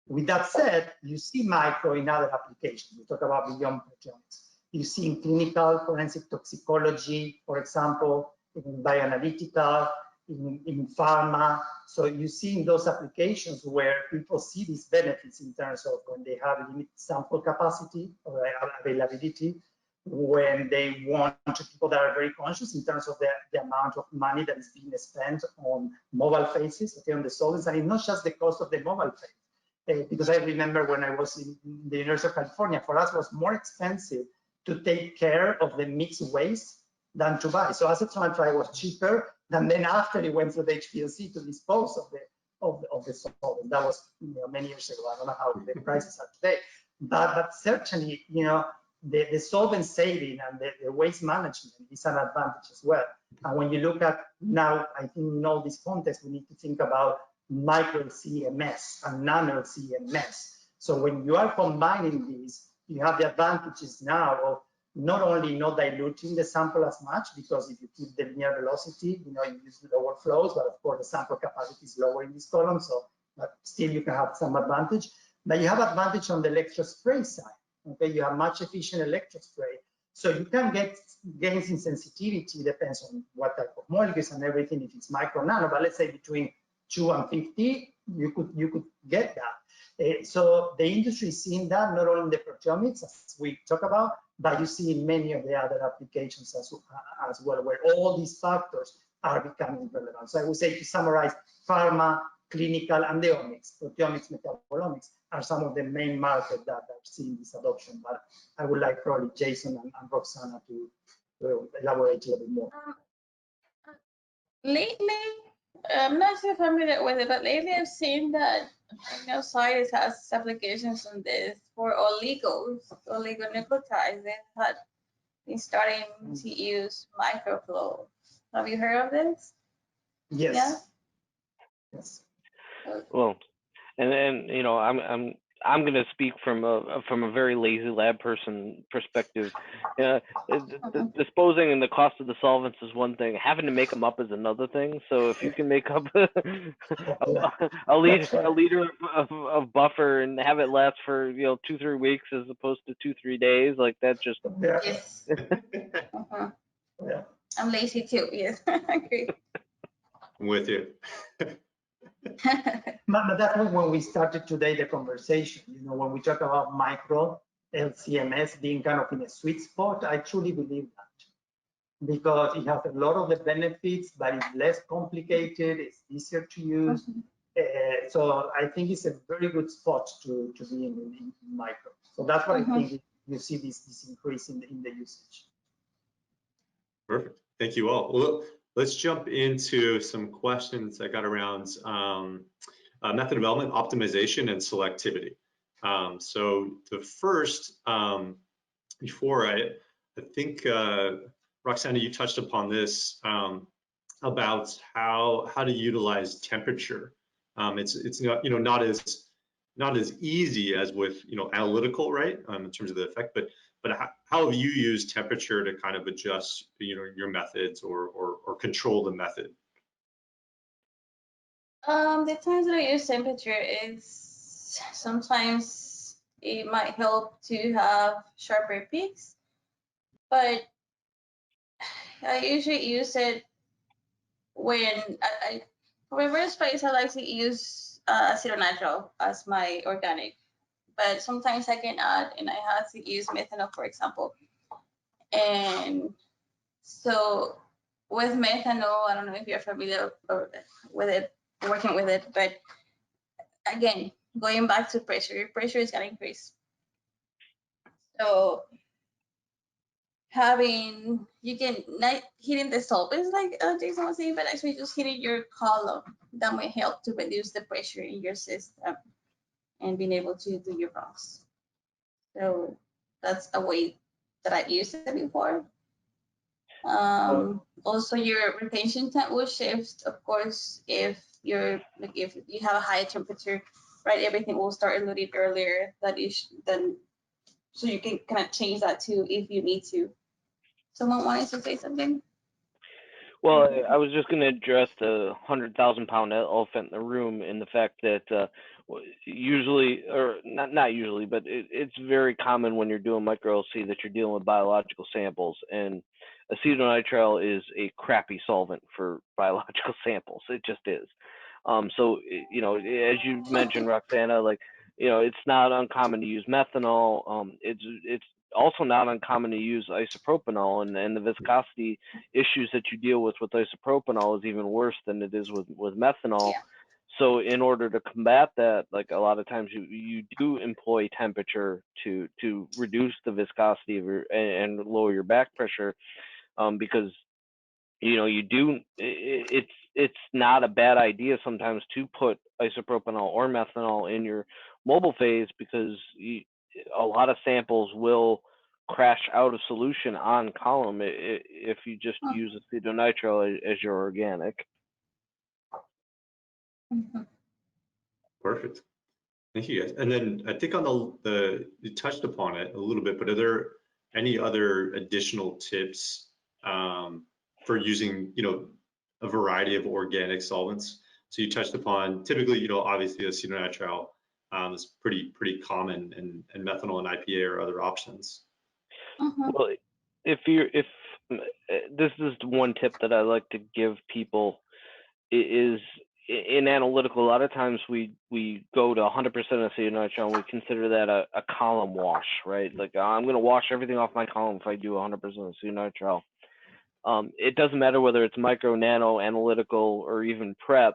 With that said, you see micro in other applications. We talk about beyond proteomics. You see in clinical forensic toxicology, for example, in bioanalytical, in pharma. So you see in those applications where people see these benefits in terms of when they have limited sample capacity or availability, when they want people that are very conscious in terms of the amount of money that is being spent on mobile phases, okay, on the solvents. And it's not just the cost of the mobile phase. Because I remember when I was in the University of California, for us it was more expensive to take care of the mixed waste than to buy. So acetylnitride was cheaper than then after it went through the HPLC to dispose of the solvent. That was many years ago. I don't know how the prices are today, but certainly the solvent saving and the waste management is an advantage as well. And when you look at now, I think in all this context, we need to think about micro CMS and nano CMS. So when you are combining these, you have the advantages now of not only not diluting the sample as much, because if you keep the linear velocity, you use lower flows, but of course the sample capacity is lower in this column, so but still you can have some advantage. But you have advantage on the electrospray side. Okay, you have much efficient electrospray, so you can get gains in sensitivity. Depends on what type of molecules and everything. If it's micro nano, but let's say between 2 and 50, you could get that. So the industry is seeing that not only in the proteomics, as we talk about, but you see in many of the other applications as well, where all these factors are becoming relevant. So I would say, to summarize, pharma, clinical, and the omics, proteomics, metabolomics, are some of the main markets that are seeing this adoption. But I would like probably Jason and Roxana to elaborate a little bit more. Lately, I'm not so familiar with it, but lately I've seen that science has applications on this for oligonucleotides. They had been starting to use microflow. Have you heard of this? Yes. Yeah? Yes. Well, and then I'm going to speak from a very lazy lab person perspective. Disposing and the cost of the solvents is one thing. Having to make them up is another thing. So if you can make up a liter of buffer and have it last for 2-3 weeks as opposed to 2-3 days, like that just. Yes. Yeah. I'm lazy too. Yes, I agree. I'm with you. But that's when we started today the conversation. When we talk about micro LCMS being kind of in a sweet spot, I truly believe that, because it has a lot of the benefits, but it's less complicated, it's easier to use. So I think it's a very good spot to be in micro. So that's what I think you see this increase in the usage. Perfect. Thank you all. Well, let's jump into some questions I got around method development, optimization, and selectivity. So the first, before I think Roxana, you touched upon this about how to utilize temperature. It's not as easy as with analytical, right, in terms of the effect, but how have you used temperature to kind of adjust your methods or control the method? The times that I use temperature is sometimes it might help to have sharper peaks, but I usually use it when for my first place I like to use acetylnitrile as my organic, but sometimes I can add, and I have to use methanol, for example. And so with methanol, I don't know if you're familiar with it, working with it, but again, going back to pressure, your pressure is going to increase. So you can not hitting the solvents like Jason was saying, but actually just hitting your column, that may help to reduce the pressure in your system and being able to do your runs. So that's a way that I've used it before. Also, your retention time will shift, of course, if you have a higher temperature, right? Everything will start a little bit earlier. So you can kind of change that too if you need to. Someone wanted to say something? Well, I was just going to address the 100,000-pound elephant in the room, in the fact that usually, or not usually, but it's very common when you're doing micro LC that you're dealing with biological samples, and acetonitrile is a crappy solvent for biological samples. It just is. So as you mentioned, Roxana, like it's not uncommon to use methanol. It's also not uncommon to use isopropanol, and the viscosity issues that you deal with isopropanol is even worse than it is with methanol. Yeah. So in order to combat that, like a lot of times you do employ temperature to reduce the viscosity of your and lower your back pressure, because you do, it's not a bad idea sometimes to put isopropanol or methanol in your mobile phase, because a lot of samples will crash out of solution on column if you just use acetonitrile as your organic. Perfect. Thank you guys. And then I think on you touched upon it a little bit, but are there any other additional tips for using, a variety of organic solvents? So you touched upon typically, obviously acetonitrile is pretty common, and methanol and IPA are other options. Well, if this is one tip that I like to give people is, in analytical, a lot of times we go to 100% acetonitrile and we consider that a column wash, right? Like, I'm going to wash everything off my column if I do 100% acetonitrile. It doesn't matter whether it's micro, nano, analytical, or even prep.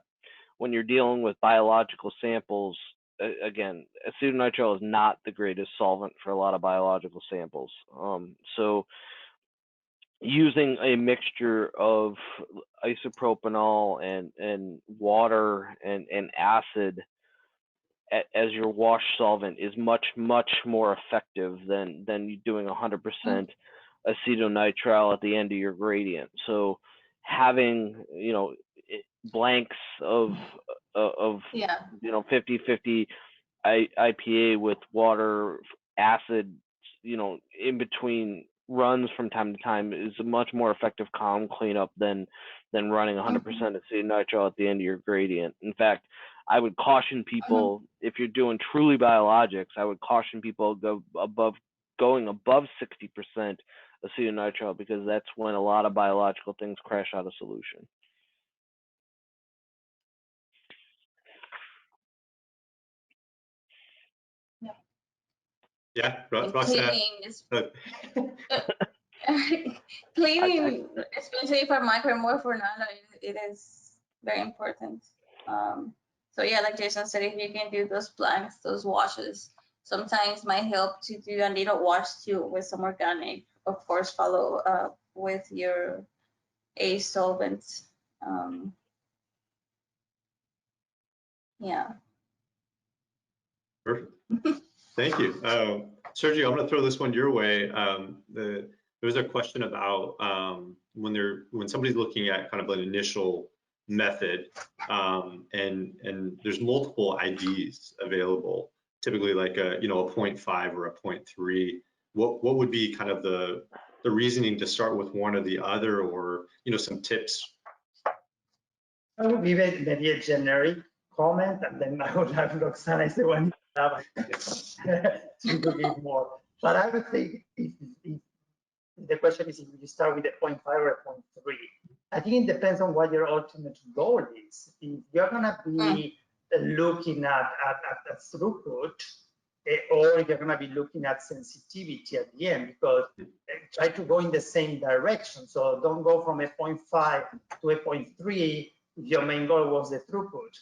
When you're dealing with biological samples, again, acetonitrile is not the greatest solvent for a lot of biological samples. So using a mixture of isopropanol and water and acid as your wash solvent is much more effective than you doing 100% acetonitrile at the end of your gradient. So having blanks of 50-50 IPA with water, acid, in between runs from time to time is a much more effective column cleanup than running 100% acetonitrile at the end of your gradient. In fact, I would caution people, if you're doing truly biologics, I would caution people going above 60% acetonitrile, because that's when a lot of biological things crash out of solution. Yeah, cleaning, especially for micro for nano, it is very important. So yeah, like Jason said, if you can do those blanks, those washes, sometimes might help to do a little wash too with some organic. Of course, follow up with your A solvents. Yeah. Perfect. Thank you. Sergio, I'm going to throw this one your way. There was a question about when somebody's looking at kind of an initial method, and there's multiple IDs available, typically like a 0.5 or a 0.3. What would be kind of the reasoning to start with one or the other, or some tips? I would be maybe a generic comment, and then I would have Roxana is the one to give more. But I would think if the question is if you start with a 0.5 or a 0.3, I think it depends on what your ultimate goal is. If you're going to be looking at throughput, or if you're going to be looking at sensitivity at the end, because try to go in the same direction. So don't go from a 0.5 to a 0.3 if your main goal was the throughput.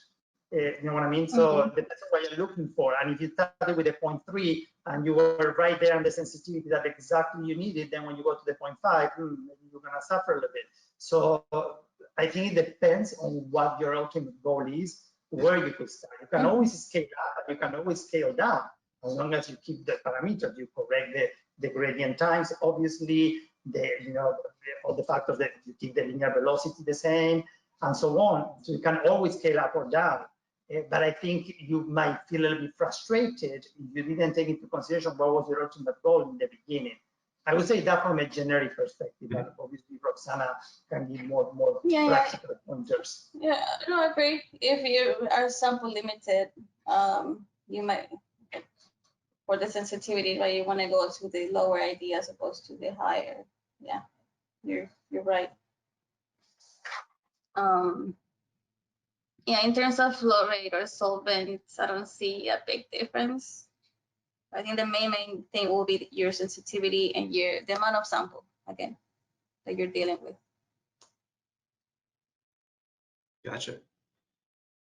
You know what I mean? So that's what you're looking for. And if you started with a 0.3 and you were right there on the sensitivity that exactly you needed, then when you go to the 0.5, maybe you're going to suffer a little bit. So I think it depends on what your ultimate goal is, where you could start. You can always scale up, you can always scale down, as long as you keep the parameters, you correct the gradient times, obviously, all the factors that you keep the linear velocity the same, and so on. So you can always scale up or down. But I think you might feel a little bit frustrated if you didn't take into consideration what was your ultimate goal in the beginning. I would say that from a generic perspective, but obviously Roxana can give more practical pointers. Yeah, no, I agree. If you are sample limited, you might, for the sensitivity, right, you want to go to the lower ID as opposed to the higher. Yeah, you're right. Yeah, in terms of flow rate or solvents, I don't see a big difference. I think the main thing will be your sensitivity and the amount of sample, again, that you're dealing with. Gotcha.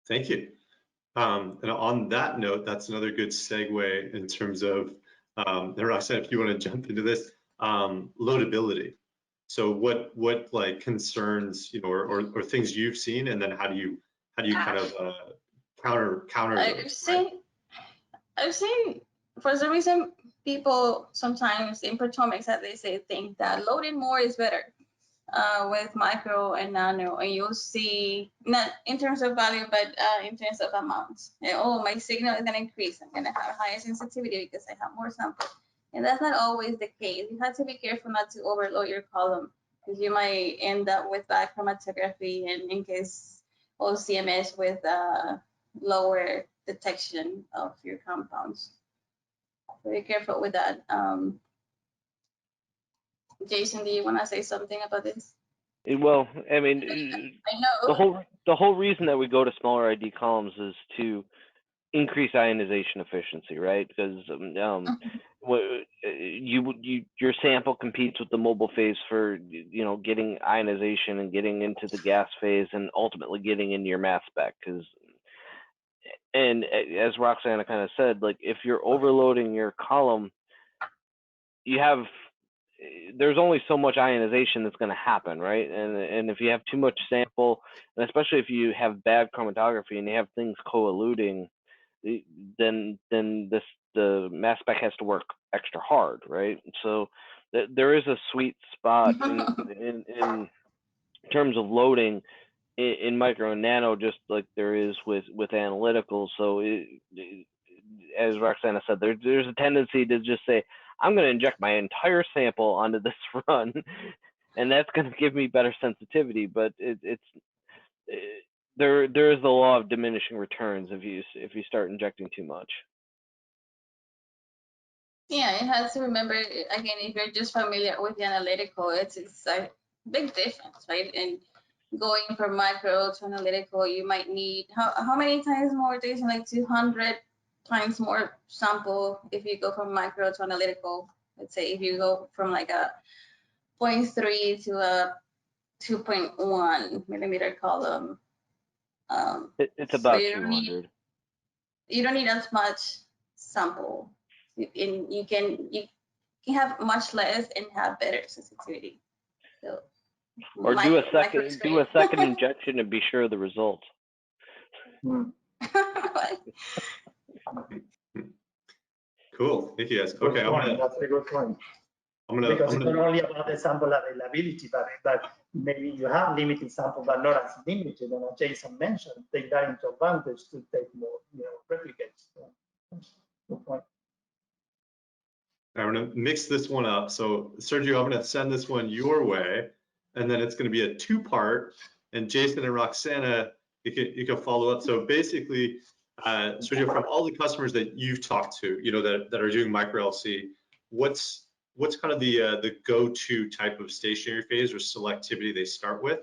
Thank you. And on that note, that's another good segue in terms of, and Roxanne, if you want to jump into this, loadability. So what like concerns, you know, or things you've seen, and then how do you kind of counter those? I've seen for some reason people sometimes in proteomics, as they say, think that loading more is better with micro and nano, and you'll see not in terms of value, but in terms of amounts. And, oh, my signal is gonna increase. I'm gonna have higher sensitivity because I have more samples. And that's not always the case. You have to be careful not to overload your column, because you might end up with bad chromatography, and in case of CMS with lower detection of your compounds. So be careful with that. Jason, do you want to say something about this? Well, I mean, I know. the whole reason that we go to smaller ID columns is to increase ionization efficiency, right? Because your sample competes with the mobile phase for, you know, getting ionization and getting into the gas phase and ultimately getting into your mass spec. And as Roxana kind of said, like if you're overloading your column, there's only so much ionization that's going to happen, right? And if you have too much sample, and especially if you have bad chromatography and you have things co-eluting, then the mass spec has to work extra hard, right? So there is a sweet spot in terms of loading in micro and nano, just like there is with analytical. So as Roxana said, there's a tendency to just say, I'm going to inject my entire sample onto this run, and that's going to give me better sensitivity. But there is the law of diminishing returns if you start injecting too much. Yeah, it has to remember, again, if you're just familiar with the analytical, it's a big difference, right? And going from micro to analytical, you might need how many times more, Jason? Like 200 times more sample if you go from micro to analytical. Let's say if you go from like a 0.3 to a 2.1 millimeter column. It's about so 200. You don't need as much sample. You can have much less and have better sensitivity. So, or do a second injection and be sure of the results. Cool. Thank you guys. Okay, that's a good point. Because it's not only about the sample availability, but maybe you have limited sample, but not as limited. And as Jason mentioned, take that into advantage to take more, replicates. So, good point. I'm going to mix this one up. So Sergio, I'm going to send this one your way, and then it's going to be a two-part. And Jason and Roxana, you can follow up. So basically, Sergio, from all the customers that you've talked to, that are doing micro LC, what's kind of the go-to type of stationary phase or selectivity they start with?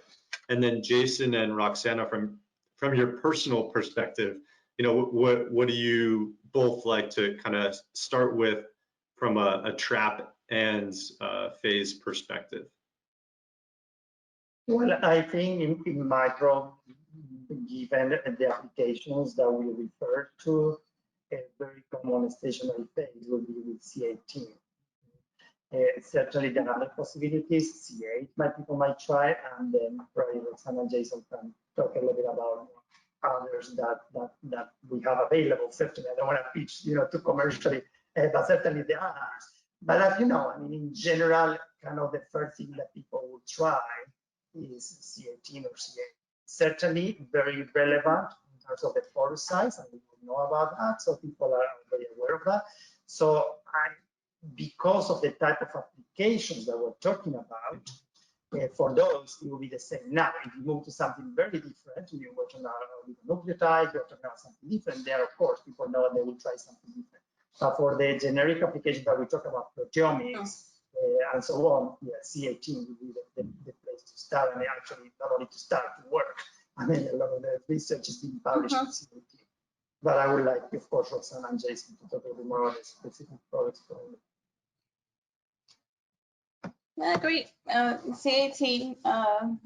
And then Jason and Roxana, from your personal perspective, what do you both like to kind of start with from a trap and phase perspective? Well, I think in micro, given the applications that we refer to, a very common stationary phase will be with C18. Certainly there are other possibilities, C8 people might try, and then probably Roxana and Jason can talk a little bit about others that we have available. Certainly, I don't want to pitch, too commercially, but certainly there are others. But as you know, I mean, in general, kind of the first thing that people will try is C18 or C8. Certainly very relevant in terms of the pore size, and we know about that, so people are very aware of that. So because of the type of applications that we're talking about, for those, it will be the same. Now, if you move to something very different, you're working on nucleotides, you're talking about something different, there, of course, people know they will try something different. But for the generic application that we talk about, proteomics, and so on, yeah, C18 will be the place to start, and actually not only to start, to work. I mean, a lot of the research is being published on C18. But I would like, of course, Roxana and Jason to talk a bit more about the specific products. Yeah, great. C18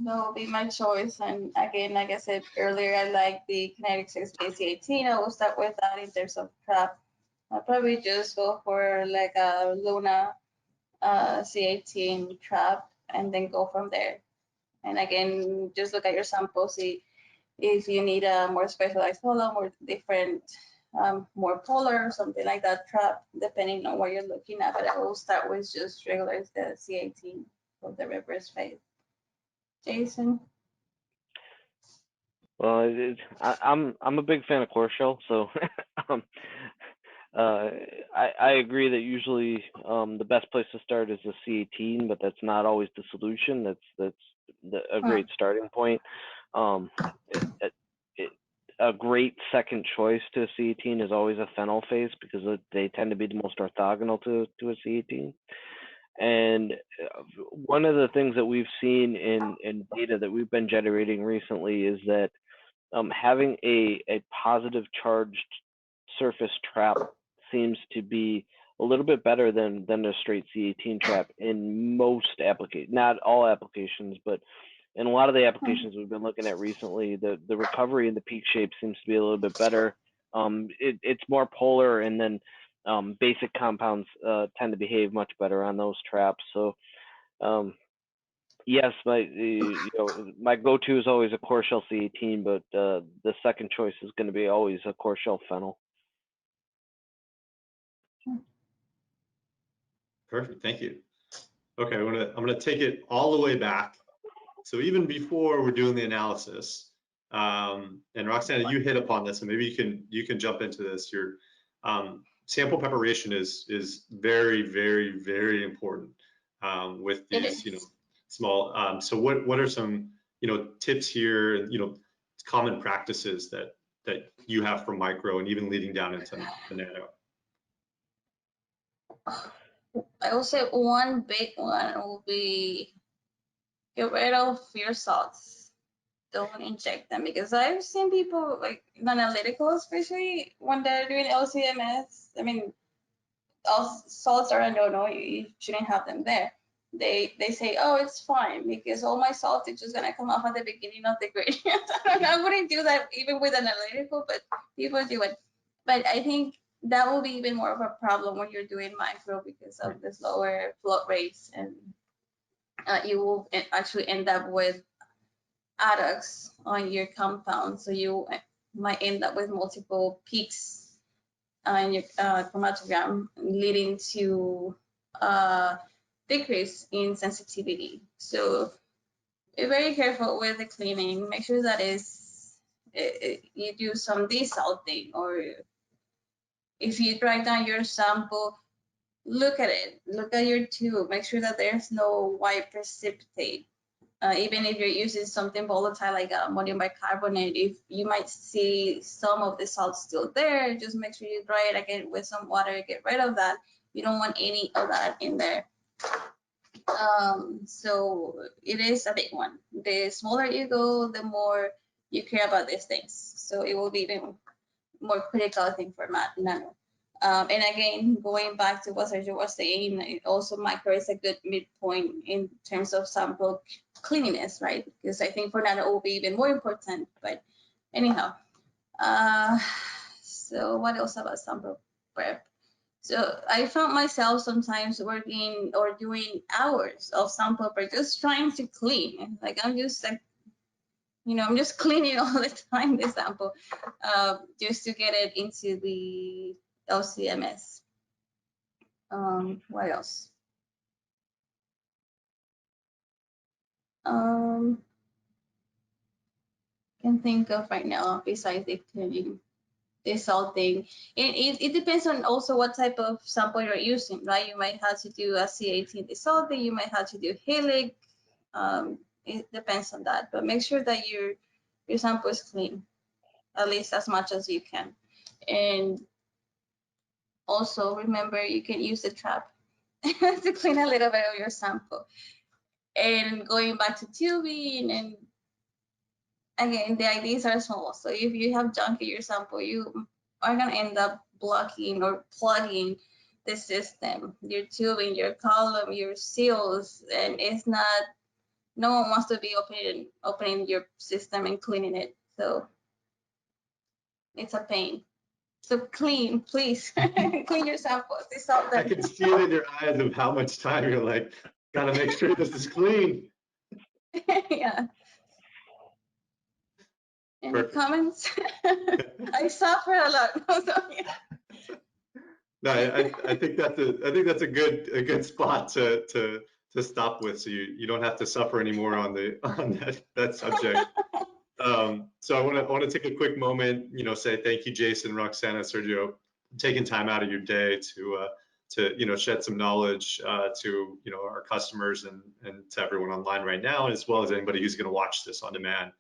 will be my choice. And again, like I said earlier, I like the Kinetic 6-base C18. I will start with that in terms of trap. I'll probably just go for like a Luna C18 trap and then go from there. And again, just look at your sample, see if you need a more specialized column or different, more polar or something like that trap, depending on what you're looking at. But I will start with just regular the C18 for the reverse phase. Jason? Well, I'm a big fan of core shell, so um, I agree that usually the best place to start is the C18, but that's not always the solution. That's a great starting point. A great second choice to a C18 is always a phenol phase because they tend to be the most orthogonal to a C18. And one of the things that we've seen in data that we've been generating recently is that having a positive charged surface trap seems to be a little bit better than a straight C18 trap in most applications, not all applications, but in a lot of the applications we've been looking at recently, the recovery in the peak shape seems to be a little bit better. It's more polar, and then basic compounds tend to behave much better on those traps. So yes, my go-to is always a core shell C18, but the second choice is going to be always a core shell phenol. Perfect, thank you. Okay, I'm gonna take it all the way back. So even before we're doing the analysis, and Roxana, you hit upon this, and maybe you can jump into this. Your sample preparation is very, very, very important with these, small. So what are some tips here, and common practices that you have for micro and even leading down into the nano? I will say one big one will be get rid of your salts. Don't inject them, because I've seen people like analytical, especially when they're doing LCMS. I mean, all salts are a no-no. You shouldn't have them there. They say, oh, it's fine because all my salt is just gonna come off at the beginning of the gradient. I wouldn't do that even with analytical, but people do it. But I think that will be even more of a problem when you're doing micro because of the slower float rates, and you will actually end up with adducts on your compound. So you might end up with multiple peaks in your chromatogram, leading to decrease in sensitivity. So be very careful with the cleaning. Make sure that you do some desalting, or if you dry down your sample, look at it. Look at your tube. Make sure that there's no white precipitate. Even if you're using something volatile like ammonium bicarbonate, if you might see some of the salt still there, just make sure you dry it again with some water, get rid of that. You don't want any of that in there. So it is a big one. The smaller you go, the more you care about these things. So it will be even more critical, I think, for nano. And again, going back to what Sergio was saying, also micro is a good midpoint in terms of sample cleanliness, right? Because I think for nano it will be even more important. But anyhow, so what else about sample prep? So I found myself sometimes working or doing hours of sample prep, just trying to clean. Like I'm just like, I'm just cleaning all the time the sample, just to get it into the LCMS. What else? Can think of right now besides the cleaning, desalting. It depends on also what type of sample you're using, right? You might have to do a C18 desalting. You might have to do Helix. It depends on that, but make sure that your sample is clean, at least as much as you can. And also remember, you can use the trap to clean a little bit of your sample. And going back to tubing, and again, the IDs are small. So if you have junk in your sample, you are gonna end up blocking or plugging the system, your tubing, your column, your seals, and it's not. No one wants to be opening your system and cleaning it, so it's a pain. So clean, please. Clean your samples. Dissolve I them. can see it in your eyes of how much time you're like, gotta make sure this is clean. Yeah. Any Perfect. comments? I suffer a lot. No, I think that's a good spot to stop with, so you don't have to suffer anymore on that subject. So I want to take a quick moment, say thank you, Jason, Roxana, Sergio, taking time out of your day to shed some knowledge to our customers and to everyone online right now, as well as anybody who's going to watch this on demand,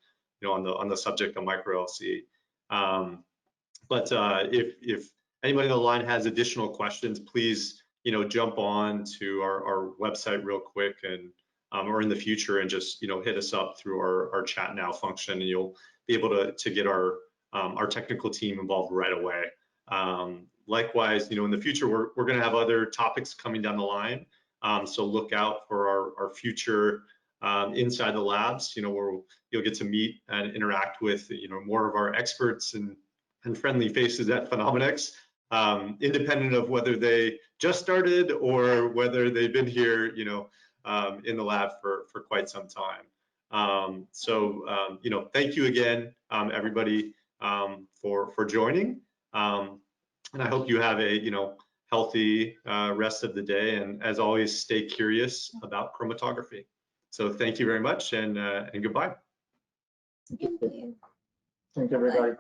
on the subject of micro LC. But if anybody on the line has additional questions, please jump on to our website real quick and or in the future and just hit us up through our chat now function, and you'll be able to get our technical team involved right away. Likewise, in the future we're going to have other topics coming down the line, so look out for our future inside the labs, where you'll get to meet and interact with more of our experts and friendly faces at Phenomenex, independent of whether they just started or whether they've been here, in the lab for quite some time. So thank you again, everybody, for joining, and I hope you have a healthy rest of the day. And as always, stay curious about chromatography. So thank you very much, and goodbye. Thank you. Thank you, everybody.